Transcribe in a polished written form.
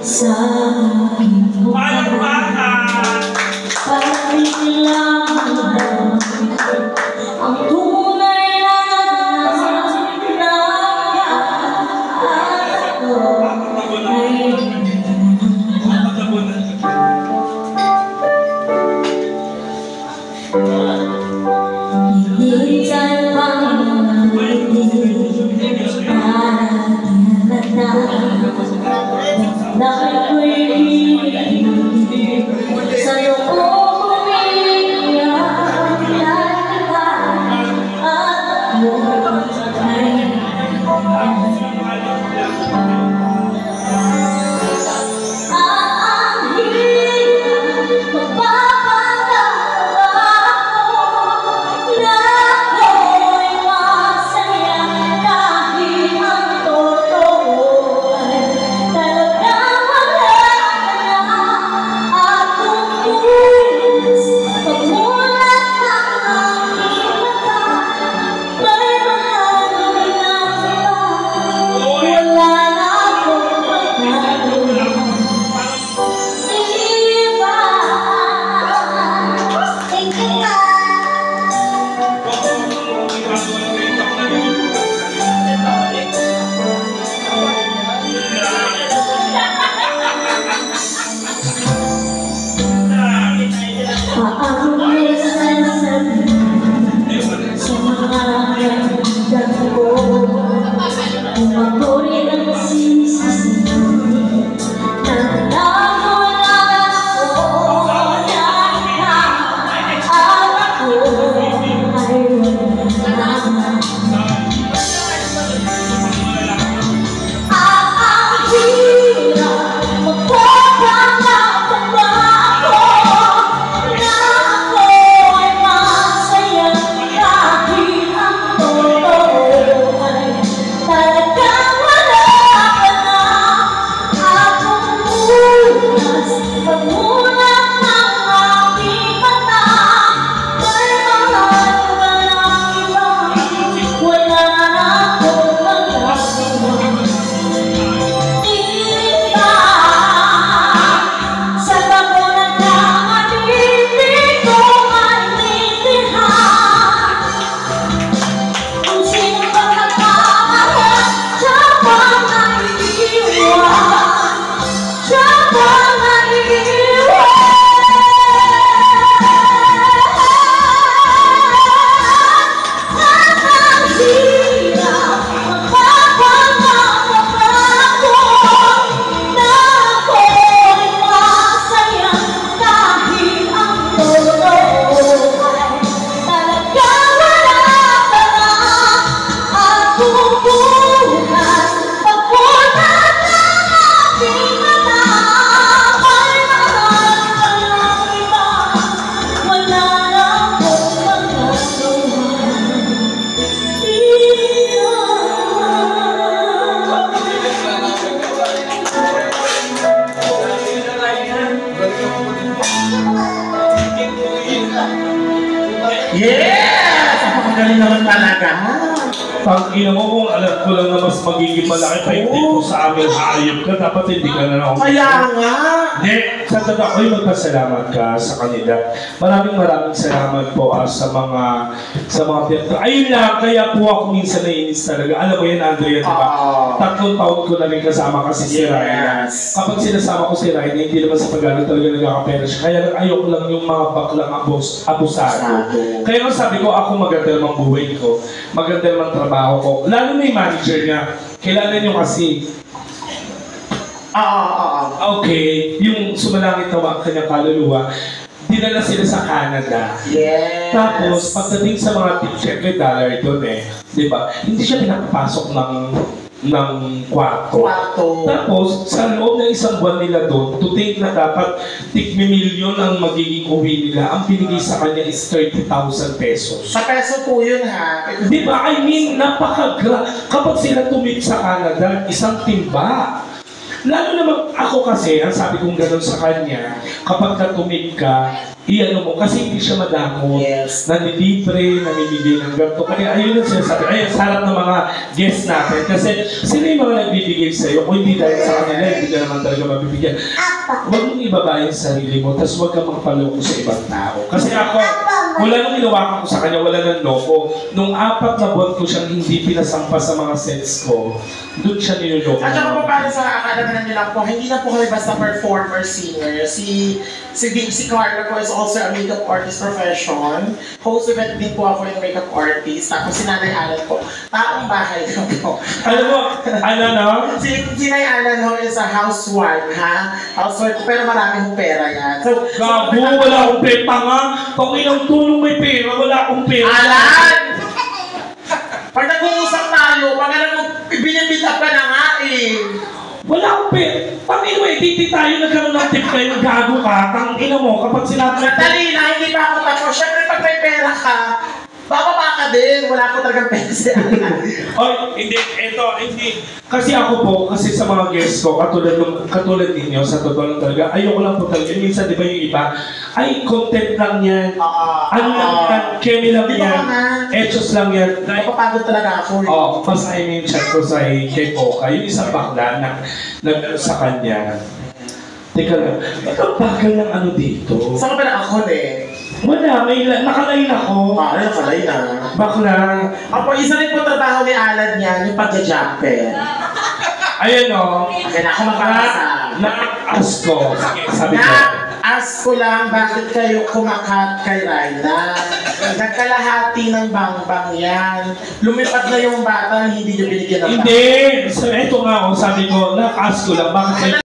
sa aking Paano bata? pati lang ang tunay na hinintay pang dahil ko'y ibig sa'yo ko umiiyak dahil ka at ako ay ang hirap magpapakala ko na ako'y masaya kahit ang totoo ay talagang wala ka na akong pulis. Pagmulat ng aking mata, may mahal na iba. Wala na akong magagawa. Iba. Thank you, Ma. Paano nasasabi sa mga kaibigan ko kung ako rin ang sisisihin na nawala ako na ako ay wala na. Ang hirap magpapakala ko na ako'y masaya kahit ang totoo ay talagang wala ka na akong bukas. Pagmulat ng aking mata, may mahal ka ng iba. Wala na akong magagawa. Iba. Sa tapunan ng ating ko maintindihan kung sino bang nagmamahal, siya bang naiiwan, siya bang naiiwan. Ang hirap magpapakala ko na ako'y masaya kahit ang totoo ay talagang wala ka na akong bukas. Pagmulat ng aking mata, may mahal ka ng iba. Wala na akong magagawa. Yes! Napakagaling naman talaga. Pag ina mo kung alam ko lang na mas magiging malaki pa yung tipo sa amin, hayop ka, dapat hindi ka na ako. Kaya nga. Hindi, sa taga ko'y magpasalamat ka sa kanila. Maraming salamat po sa mga pinto. Ayun lang, kaya po ako minsan naiinis talaga. Alam mo yan, Andrea, di ba? 3 taon ko na rin kasama kasi si Ryan. Kapag sinasama ko si Ryan, hindi naman sa Tagalog talaga nagkakapera siya. Kaya ayoko lang yung mga baklang abusado. Kaya nga sabi ko, ako maganda naman buhay ko. Maganda naman trabaho ko. Lalo na yung manager niya. Kilala niyo kasi. Okay, yung sumalangit na kanyang kaluluwa, dinala sila sa Canada. Yes. Tapos, pagdating sa mga syempre dollar doon di ba? Hindi siya pinapapasok ng kwarto. Tapos, sa loob ng isang buwan nila doon, to think na dapat tig-milyon ang magiging uwi nila, ang binigay sa kanya is 30,000 pesos. Sa peso po yun, ha? Di ba? I mean, kapag sila tumit sa Canada, isang timba. Lalo naman ako kasi, ang sabi kong gano'n sa kanya, kapag natumig ka, iyan mo, kasi hindi siya madamot. Yes. Nanilibre, namimigay ng ganito. Kaya ayun ang sinasabi. Ayun, sa harap ng mga guests natin. Kasi sila yung mga nagbibigay sa'yo. Kung hindi dahil sa kanila, hindi ka naman talaga mabibigyan. Huwag mong ibaba yung sarili mo, tapos huwag kang magpaloko sa ibang tao. Kasi ako, mula nung inawakan ko sa kanya, wala nang loko. Nung 4 na buwan ko siyang hindi pinasampas sa mga sets ko, doon siya niloloko. At saka po para sa akala nila po, hindi na po kami basta performer, singer. Si Carla po is also a makeup artist profession. Host event din po ako yung makeup artist. Tapos si Nanay Alan po, taong bahay ko po. Alam mo, ano no? Si Nanay Alan ho is a housewife, ha? Housewife, pero marami hong pera yan. So, Gago, wala akong pera nga. Pag ilang tulong may pera, wala akong pera. Alan! Pag nag-uusap tayo, pag alam mo, binibit up ka na nga eh. Wala akong pera. Pangino eh, titi tayo nagkaroon ng tip kayo, gago ka. Tangina mo, kapag sinabi Sandali na, hindi pa ako tapos. Siyempre, pag may pera ka, bababa ka din. Wala po talagang pera si Alan. Oy, hindi, hindi. Kasi ako po, kasi sa mga guests ko, katulad ninyo, sa totoo lang talaga, ayoko lang po talaga. Minsan, di ba yung iba, ay, content lang yan. Ano lang yan, kemi lang Di ba yan. nga? Etos lang yan. Napapagod talaga ako. Basahin yung chat ko sa kay Poca, yung isang bakla na sa kanya. Teka lang, ba't ang bagal ng ano dito? Saan ka ba na ako eh? Wala, nakalain ako. Ay, nakalay na. Bakla. Ako, isa rin po trabaho ni Alan yan, yung pagja-jumper. Ayan o. Kaya na ako makakasa. Na-ask ko. Sige, sabi ko. Na-ask ko lang bakit kayo kumakat kay Raina. Nagkalahati ng bangbang yan. Lumipad na yung bata, hindi nyo binigyan ng Hindi. So, eto nga ako, sabi ko, na-ask ko lang, bakit kayo